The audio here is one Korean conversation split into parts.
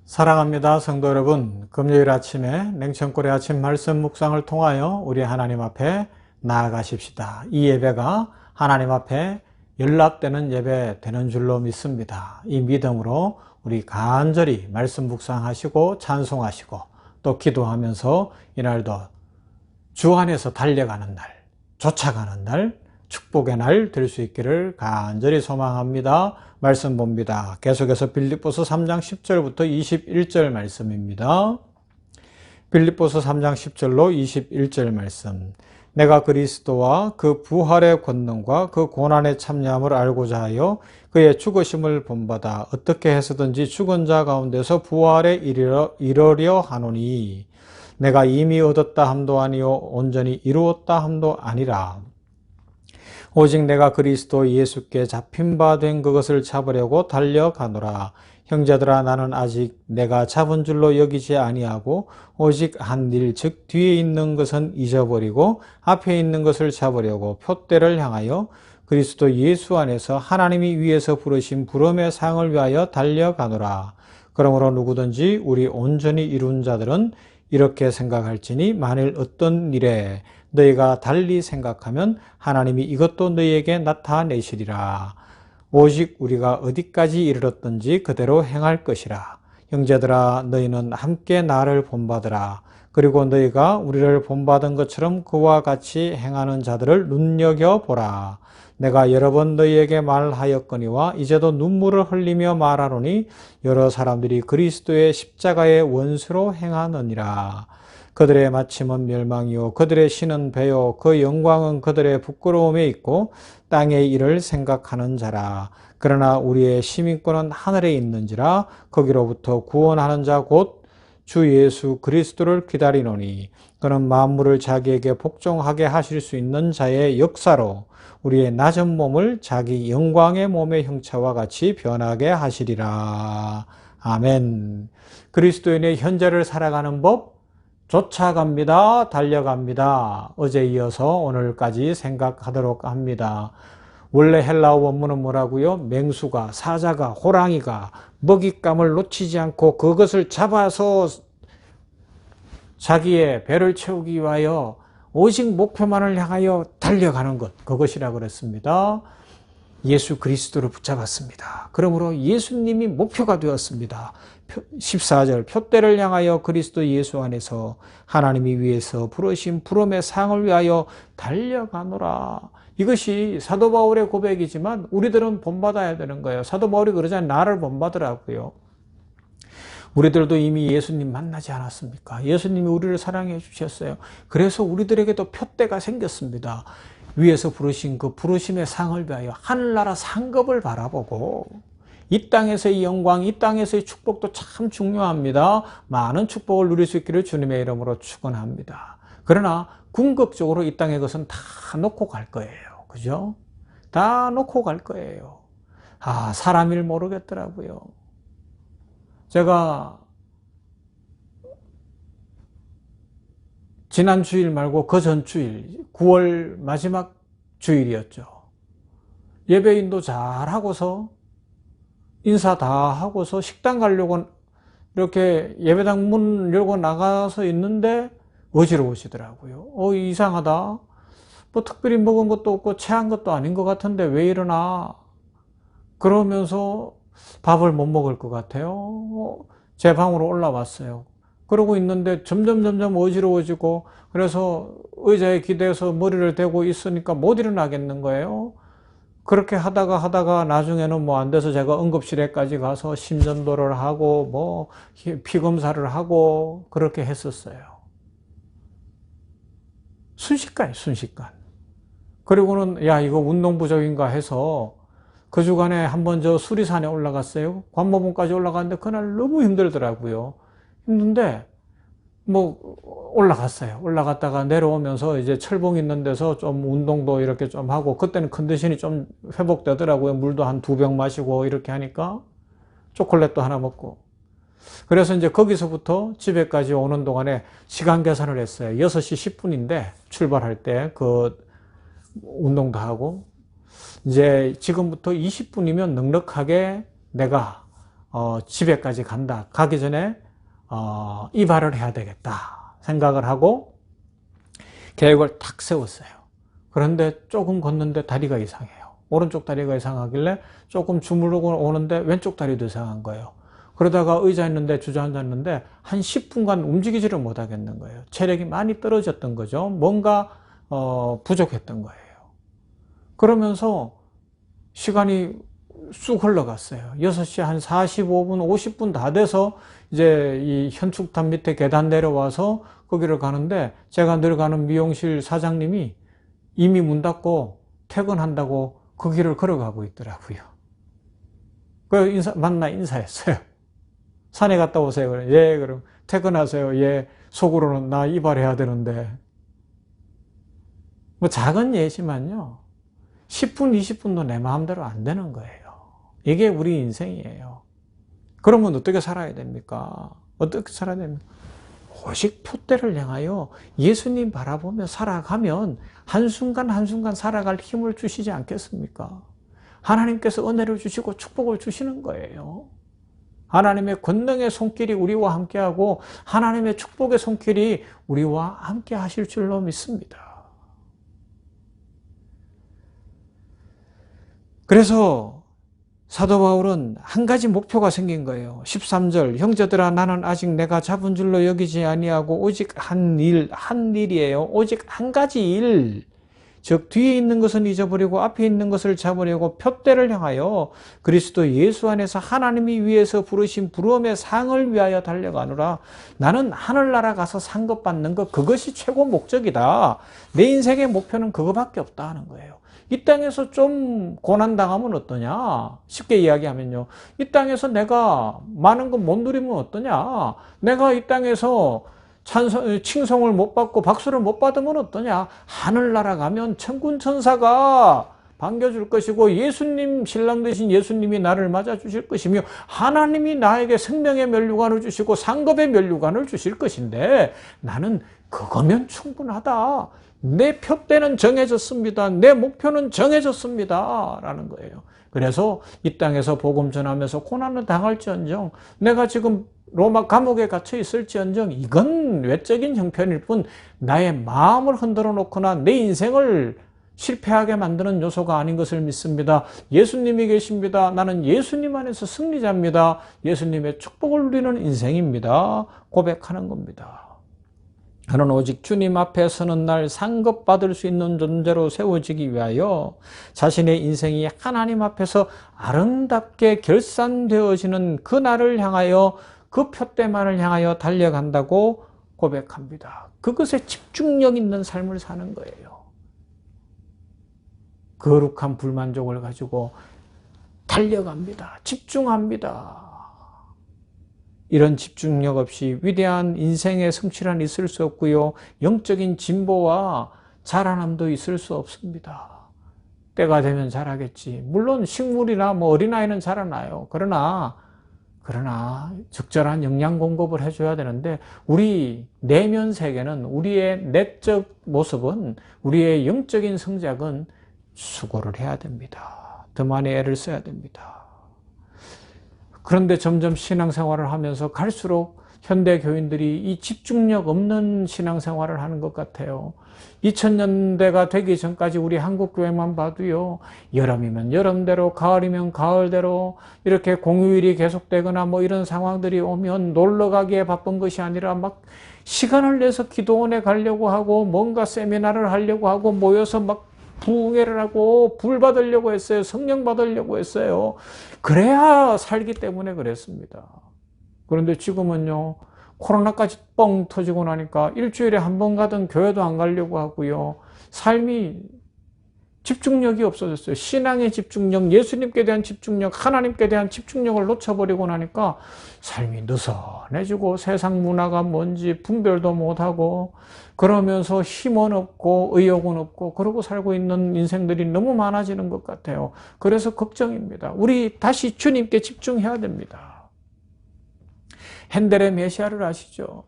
사랑합니다, 성도 여러분. 금요일 아침에 냉천골의 아침 말씀 묵상을 통하여 우리 하나님 앞에 나아가십시다. 이 예배가 하나님 앞에 연락되는 예배 되는 줄로 믿습니다. 이 믿음으로 우리 간절히 말씀 묵상하시고 찬송하시고 또 기도하면서 이날도 주 안에서 달려가는 날, 쫓아가는 날, 축복의 날 될 수 있기를 간절히 소망합니다. 말씀 봅니다. 계속해서 빌립보서 3장 10절부터 21절 말씀입니다. 빌립보서 3장 10절로 21절 말씀. 내가 그리스도와 그 부활의 권능과 그 고난의 참여함을 알고자 하여 그의 죽으심을 본받아 어떻게 해서든지 죽은 자 가운데서 부활에 이르려 하노니 내가 이미 얻었다 함도 아니요 온전히 이루었다 함도 아니라 오직 내가 그리스도 예수께 잡힌 바 된 그것을 잡으려고 달려가노라. 형제들아, 나는 아직 내가 잡은 줄로 여기지 아니하고 오직 한 일, 즉 뒤에 있는 것은 잊어버리고 앞에 있는 것을 잡으려고 표대를 향하여 그리스도 예수 안에서 하나님이 위에서 부르신 부름의 상을 위하여 달려가노라. 그러므로 누구든지 우리 온전히 이룬 자들은 이렇게 생각할지니 만일 어떤 일에 너희가 달리 생각하면 하나님이 이것도 너희에게 나타내시리라. 오직 우리가 어디까지 이르렀든지 그대로 행할 것이라. 형제들아, 너희는 함께 나를 본받으라. 그리고 너희가 우리를 본받은 것처럼 그와 같이 행하는 자들을 눈여겨보라. 내가 여러 번 너희에게 말하였거니와 이제도 눈물을 흘리며 말하노니 여러 사람들이 그리스도의 십자가의 원수로 행하느니라. 그들의 마침은 멸망이요 그들의 신은 배요 그 영광은 그들의 부끄러움에 있고 땅의 일을 생각하는 자라. 그러나 우리의 시민권은 하늘에 있는지라 거기로부터 구원하는 자 곧 주 예수 그리스도를 기다리노니 그는 만물을 자기에게 복종하게 하실 수 있는 자의 역사로 우리의 낮은 몸을 자기 영광의 몸의 형체와 같이 변하게 하시리라. 아멘. 그리스도인의 현재를 살아가는 법, 쫓아갑니다. 달려갑니다. 어제 이어서 오늘까지 생각하도록 합니다. 원래 헬라어 원문은 뭐라고요? 맹수가, 사자가, 호랑이가 먹잇감을 놓치지 않고 그것을 잡아서 자기의 배를 채우기 위하여 오직 목표만을 향하여 달려가는 것, 그것이라고 그랬습니다. 예수 그리스도를 붙잡았습니다. 그러므로 예수님이 목표가 되었습니다. 14절 표대를 향하여 그리스도 예수 안에서 하나님이 위에서 부르신 부름의 상을 위하여 달려가노라. 이것이 사도 바울의 고백이지만 우리들은 본받아야 되는 거예요. 사도 바울이 그러잖아요. 나를 본받으라고요. 우리들도 이미 예수님 만나지 않았습니까? 예수님이 우리를 사랑해 주셨어요. 그래서 우리들에게도 표대가 생겼습니다. 위에서 부르신 그 부르심의 상을 위하여 하늘나라 상급을 바라보고 이 땅에서의 영광, 이 땅에서의 축복도 참 중요합니다. 많은 축복을 누릴 수 있기를 주님의 이름으로 축원합니다. 그러나 궁극적으로 이 땅의 것은 다 놓고 갈 거예요. 그죠? 다 놓고 갈 거예요. 사람 일 모르겠더라고요. 제가 지난 주일 말고 그 전 주일 9월 마지막 주일이었죠. 예배인도 잘 하고서 인사 다 하고서 식당 가려고 이렇게 예배당 문 열고 나가서 있는데 어지러우시더라고요. 이상하다. 뭐 특별히 먹은 것도 없고 체한 것도 아닌 것 같은데 왜 이러나. 그러면서 밥을 못 먹을 것 같아요. 제 방으로 올라왔어요. 그러고 있는데 점점 어지러워지고 그래서 의자에 기대서 머리를 대고 있으니까 못 일어나겠는 거예요. 그렇게 하다가 나중에는 뭐 안 돼서 제가 응급실에까지 가서 심전도를 하고 뭐 피검사를 하고 그렇게 했었어요. 순식간. 그리고는 야, 이거 운동 부족인가 해서 그 주간에 한번 저 수리산에 올라갔어요. 관모봉까지 올라갔는데 그날 너무 힘들더라고요. 힘든데 뭐 올라갔어요. 올라갔다가 내려오면서 이제 철봉 있는 데서 좀 운동도 이렇게 좀 하고 그때는 컨디션이 좀 회복되더라고요. 물도 한 2병 마시고 이렇게 하니까 초콜릿도 하나 먹고. 그래서 이제 거기서부터 집에까지 오는 동안에 시간 계산을 했어요. 6시 10분인데 출발할 때 그 운동도 하고 이제 지금부터 20분이면 넉넉하게 내가 집에까지 간다. 가기 전에 이발을 해야 되겠다 생각을 하고 계획을 탁 세웠어요. 그런데 조금 걷는데 다리가 이상해요. 오른쪽 다리가 이상하길래 조금 주무르고 오는데 왼쪽 다리도 이상한 거예요. 그러다가 의자에 있는데 주저앉았는데 한 10분간 움직이지를 못하겠는 거예요. 체력이 많이 떨어졌던 거죠. 뭔가 부족했던 거예요. 그러면서 시간이 쑥 흘러갔어요. 6시 한 45분, 50분 다 돼서 이제 이 현축탑 밑에 계단 내려와서 거기를 가는데 제가 늘 가는 미용실 사장님이 이미 문 닫고 퇴근한다고 그 길을 걸어가고 있더라고요. 만나 인사했어요. 산에 갔다 오세요. 그래. 예, 그럼 퇴근하세요. 예, 속으로는 나 이발해야 되는데. 뭐 작은 예지만요. 10분, 20분도 내 마음대로 안 되는 거예요. 이게 우리 인생이에요. 그러면 어떻게 살아야 됩니까? 어떻게 살아야 됩니까? 오직 표대를 향하여 예수님 바라보며 살아가면 한순간 한순간 살아갈 힘을 주시지 않겠습니까? 하나님께서 은혜를 주시고 축복을 주시는 거예요. 하나님의 권능의 손길이 우리와 함께하고 하나님의 축복의 손길이 우리와 함께 하실 줄로 믿습니다. 그래서 사도 바울은 한 가지 목표가 생긴 거예요. 13절 형제들아 나는 아직 내가 잡은 줄로 여기지 아니하고 오직 한 일이에요. 오직 한 가지 일. 즉 뒤에 있는 것은 잊어버리고 앞에 있는 것을 잡으려고 표대를 향하여 그리스도 예수 안에서 하나님이 위에서 부르신 부름의 상을 위하여 달려가노라. 나는 하늘나라 가서 상급 받는 것 그것이 최고 목적이다. 내 인생의 목표는 그거밖에 없다 하는 거예요. 이 땅에서 좀 고난당하면 어떠냐? 쉽게 이야기하면요. 이 땅에서 내가 많은 거 못 누리면 어떠냐? 내가 이 땅에서 칭송을 못 받고 박수를 못 받으면 어떠냐? 하늘나라 가면 천군 천사가 반겨줄 것이고 예수님 신랑 되신 예수님이 나를 맞아주실 것이며 하나님이 나에게 생명의 면류관을 주시고 상급의 면류관을 주실 것인데 나는 그거면 충분하다. 내 표대는 정해졌습니다. 내 목표는 정해졌습니다. 라는 거예요. 그래서 이 땅에서 복음 전하면서 고난을 당할지언정 내가 지금 로마 감옥에 갇혀 있을지언정 이건 외적인 형편일 뿐 나의 마음을 흔들어 놓거나 내 인생을 실패하게 만드는 요소가 아닌 것을 믿습니다. 예수님이 계십니다. 나는 예수님 안에서 승리자입니다. 예수님의 축복을 누리는 인생입니다. 고백하는 겁니다. 나는 오직 주님 앞에 서는 날 상급받을 수 있는 존재로 세워지기 위하여 자신의 인생이 하나님 앞에서 아름답게 결산되어지는 그 날을 향하여 그 표대만을 향하여 달려간다고 고백합니다. 그것에 집중력 있는 삶을 사는 거예요. 거룩한 불만족을 가지고 달려갑니다. 집중합니다. 이런 집중력 없이 위대한 인생의 성취란 있을 수 없고요. 영적인 진보와 자라남도 있을 수 없습니다. 때가 되면 자라겠지. 물론 식물이나 어린아이는 자라나요. 그러나 적절한 영양 공급을 해줘야 되는데 우리 내면 세계는 우리의 내적 모습은 우리의 영적인 성장은 수고를 해야 됩니다. 더 많이 애를 써야 됩니다. 그런데 점점 신앙생활을 하면서 갈수록 현대 교인들이 이 집중력 없는 신앙생활을 하는 것 같아요. 2000년대가 되기 전까지 우리 한국교회만 봐도요. 여름이면 여름대로 가을이면 가을대로 이렇게 공휴일이 계속되거나 이런 상황들이 오면 놀러가기에 바쁜 것이 아니라 막 시간을 내서 기도원에 가려고 하고 뭔가 세미나를 하려고 하고 모여서 막 부흥회를 하고 불 받으려고 했어요. 성령 받으려고 했어요. 그래야 살기 때문에 그랬습니다. 그런데 지금은요. 코로나까지 뻥 터지고 나니까 일주일에 한 번 가던 교회도 안 가려고 하고요. 삶이 집중력이 없어졌어요. 신앙의 집중력, 예수님께 대한 집중력, 하나님께 대한 집중력을 놓쳐버리고 나니까 삶이 느슨해지고 세상 문화가 뭔지 분별도 못하고 그러면서 힘은 없고 의욕은 없고 그러고 살고 있는 인생들이 너무 많아지는 것 같아요. 그래서 걱정입니다. 우리 다시 주님께 집중해야 됩니다. 핸델의 메시아를 아시죠?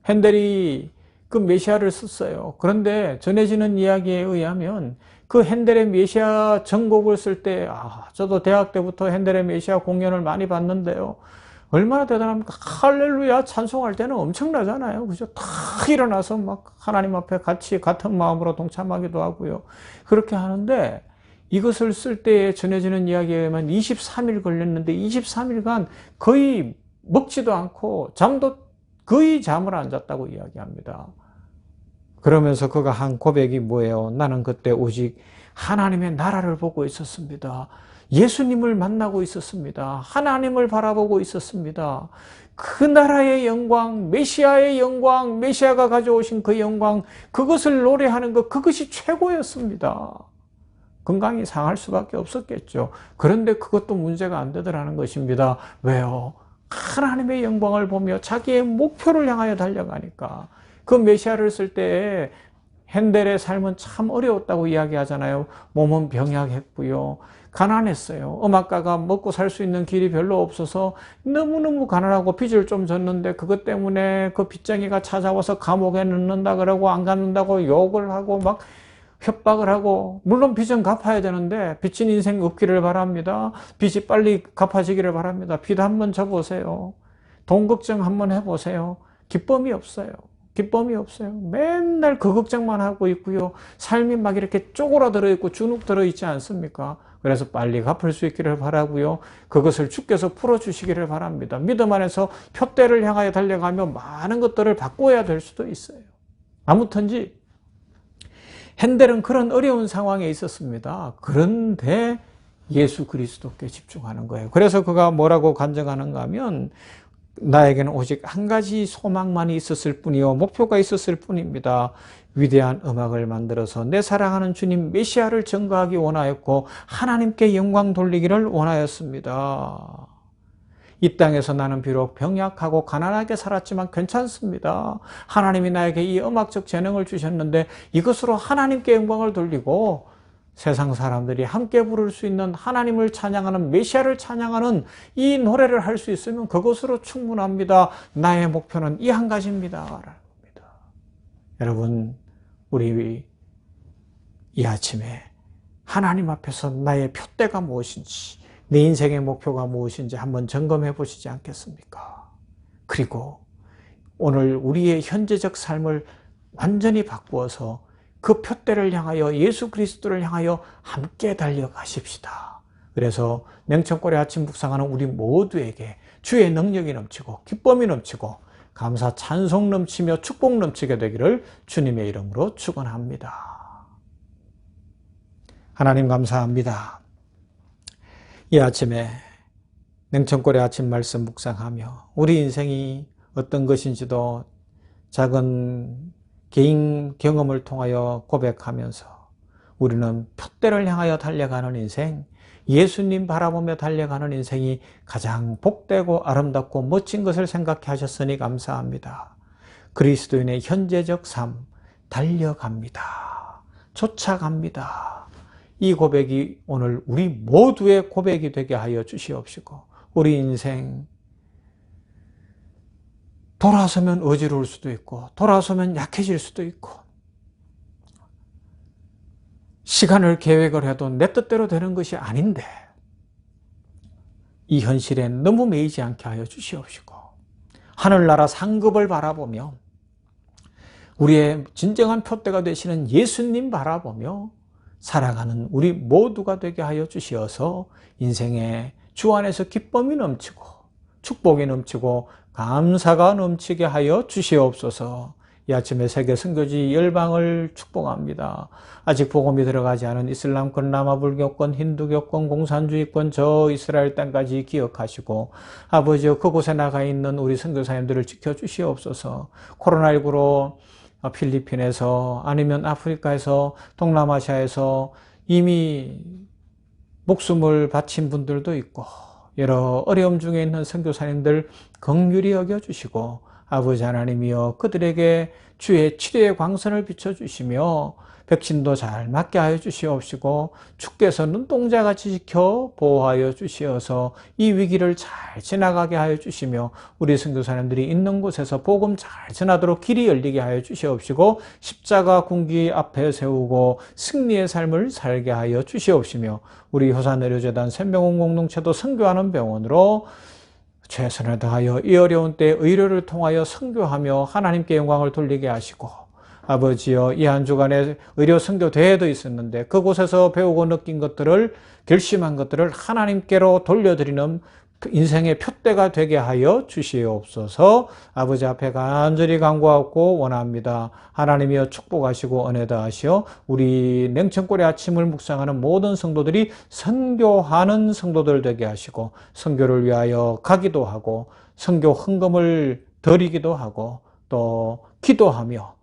핸델이 그 메시아를 썼어요. 그런데 전해지는 이야기에 의하면 그 핸델의 메시아 전곡을 쓸 때, 저도 대학 때부터 핸델의 메시아 공연을 많이 봤는데요. 얼마나 대단합니까? 할렐루야 찬송할 때는 엄청나잖아요. 그죠? 다 일어나서 막 하나님 앞에 같이 같은 마음으로 동참하기도 하고요. 그렇게 하는데 이것을 쓸 때에 전해지는 이야기에 의하면 23일 걸렸는데 23일간 거의 먹지도 않고 거의 잠을 안 잤다고 이야기합니다. 그러면서 그가 한 고백이 뭐예요? 나는 그때 오직 하나님의 나라를 보고 있었습니다. 예수님을 만나고 있었습니다. 하나님을 바라보고 있었습니다. 그 나라의 영광, 메시아의 영광, 메시아가 가져오신 그 영광, 그것을 노래하는 것, 그것이 최고였습니다. 건강이 상할 수밖에 없었겠죠. 그런데 그것도 문제가 안 되더라는 것입니다. 왜요? 하나님의 영광을 보며 자기의 목표를 향하여 달려가니까. 그 메시아를 쓸 때 핸델의 삶은 참 어려웠다고 이야기하잖아요. 몸은 병약했고요. 가난했어요. 음악가가 먹고 살 수 있는 길이 별로 없어서 너무너무 가난하고 빚을 좀 졌는데 그것 때문에 그 빚쟁이가 찾아와서 감옥에 넣는다 그러고 안 갖는다고 욕을 하고 막 협박을 하고, 물론 빚은 갚아야 되는데 빚진 인생 없기를 바랍니다. 빚이 빨리 갚아지기를 바랍니다. 빚 한번 져보세요. 돈 걱정 한번 해보세요. 기쁨이 없어요. 기쁨이 없어요. 맨날 그 걱정만 하고 있고요. 삶이 막 이렇게 쪼그라들어 있고 주눅 들어 있지 않습니까? 그래서 빨리 갚을 수 있기를 바라고요. 그것을 주께서 풀어주시기를 바랍니다. 믿음 안에서 표대를 향하여 달려가며 많은 것들을 바꿔야 될 수도 있어요. 아무튼지 핸델은 그런 어려운 상황에 있었습니다. 그런데 예수 그리스도께 집중하는 거예요. 그래서 그가 뭐라고 간증하는가 하면 나에게는 오직 한 가지 소망만이 있었을 뿐이요 목표가 있었을 뿐입니다. 위대한 음악을 만들어서 내 사랑하는 주님 메시아를 전가하기 원하였고 하나님께 영광 돌리기를 원하였습니다. 이 땅에서 나는 비록 병약하고 가난하게 살았지만 괜찮습니다. 하나님이 나에게 이 음악적 재능을 주셨는데 이것으로 하나님께 영광을 돌리고 세상 사람들이 함께 부를 수 있는 하나님을 찬양하는 메시아를 찬양하는 이 노래를 할 수 있으면 그것으로 충분합니다. 나의 목표는 이 한 가지입니다. 라는 겁니다. 여러분, 우리 이 아침에 하나님 앞에서 나의 표대가 무엇인지, 내 인생의 목표가 무엇인지 한번 점검해 보시지 않겠습니까? 그리고 오늘 우리의 현재적 삶을 완전히 바꾸어서 그 표대를 향하여 예수 그리스도를 향하여 함께 달려가십시다. 그래서 냉천골의 아침 묵상하는 우리 모두에게 주의 능력이 넘치고 기쁨이 넘치고 감사 찬송 넘치며 축복 넘치게 되기를 주님의 이름으로 축원합니다. 하나님 감사합니다. 이 아침에 냉천골의 아침 말씀 묵상하며 우리 인생이 어떤 것인지도 작은 개인 경험을 통하여 고백하면서 우리는 표대를 향하여 달려가는 인생, 예수님 바라보며 달려가는 인생이 가장 복되고 아름답고 멋진 것을 생각해 하셨으니 감사합니다. 그리스도인의 현재적 삶, 달려갑니다. 쫓아갑니다. 이 고백이 오늘 우리 모두의 고백이 되게 하여 주시옵시고 우리 인생 돌아서면 어지러울 수도 있고 돌아서면 약해질 수도 있고 시간을 계획을 해도 내 뜻대로 되는 것이 아닌데 이 현실에 너무 매이지 않게 하여 주시옵시고 하늘나라 상급을 바라보며 우리의 진정한 표대가 되시는 예수님 바라보며 살아가는 우리 모두가 되게 하여 주시어서 인생에 주 안에서 기쁨이 넘치고 축복이 넘치고 감사가 넘치게 하여 주시옵소서. 이 아침에 세계 선교지 열방을 축복합니다. 아직 복음이 들어가지 않은 이슬람권, 남아불교권, 힌두교권, 공산주의권 저 이스라엘 땅까지 기억하시고 아버지여 그곳에 나가 있는 우리 선교사님들을 지켜주시옵소서. 코로나19로 필리핀에서 아니면 아프리카에서 동남아시아에서 이미 목숨을 바친 분들도 있고 여러 어려움 중에 있는 선교사님들 긍휼히 여겨주시고 아버지 하나님이여 그들에게 주의 치료의 광선을 비춰주시며 백신도 잘 맞게 하여 주시옵시고 주께서 눈동자같이 지켜 보호하여 주시어서 이 위기를 잘 지나가게 하여 주시며 우리 선교사님들이 있는 곳에서 복음 잘 전하도록 길이 열리게 하여 주시옵시고 십자가 군기 앞에 세우고 승리의 삶을 살게 하여 주시옵시며 우리 효산의료재단 생명원 공동체도 선교하는 병원으로 최선을 다하여 이 어려운 때 의료를 통하여 선교하며 하나님께 영광을 돌리게 하시고 아버지여 이 한 주간에 의료 선교 대회도 있었는데 그곳에서 배우고 느낀 것들을 결심한 것들을 하나님께로 돌려드리는 인생의 표대가 되게 하여 주시옵소서. 아버지 앞에 간절히 간구하고 원합니다. 하나님이여 축복하시고 은혜 더하시어 우리 냉천골의 아침을 묵상하는 모든 성도들이 선교하는 성도들 되게 하시고 선교를 위하여 가기도 하고 선교 헌금을 드리기도 하고 또 기도하며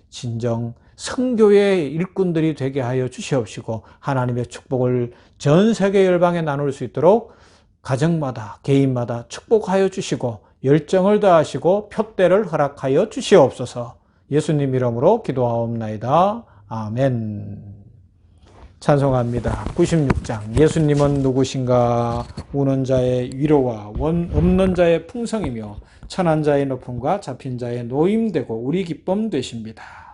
진정 선교의 일꾼들이 되게 하여 주시옵시고 하나님의 축복을 전 세계 열방에 나눌 수 있도록 가정마다 개인마다 축복하여 주시고 열정을 다하시고 표대를 허락하여 주시옵소서. 예수님 이름으로 기도하옵나이다. 아멘. 찬송합니다. 96장 예수님은 누구신가? 우는 자의 위로와 없는 자의 풍성이며 천한 자의 높음과 잡힌 자의 노임되고 우리 기쁨 되십니다.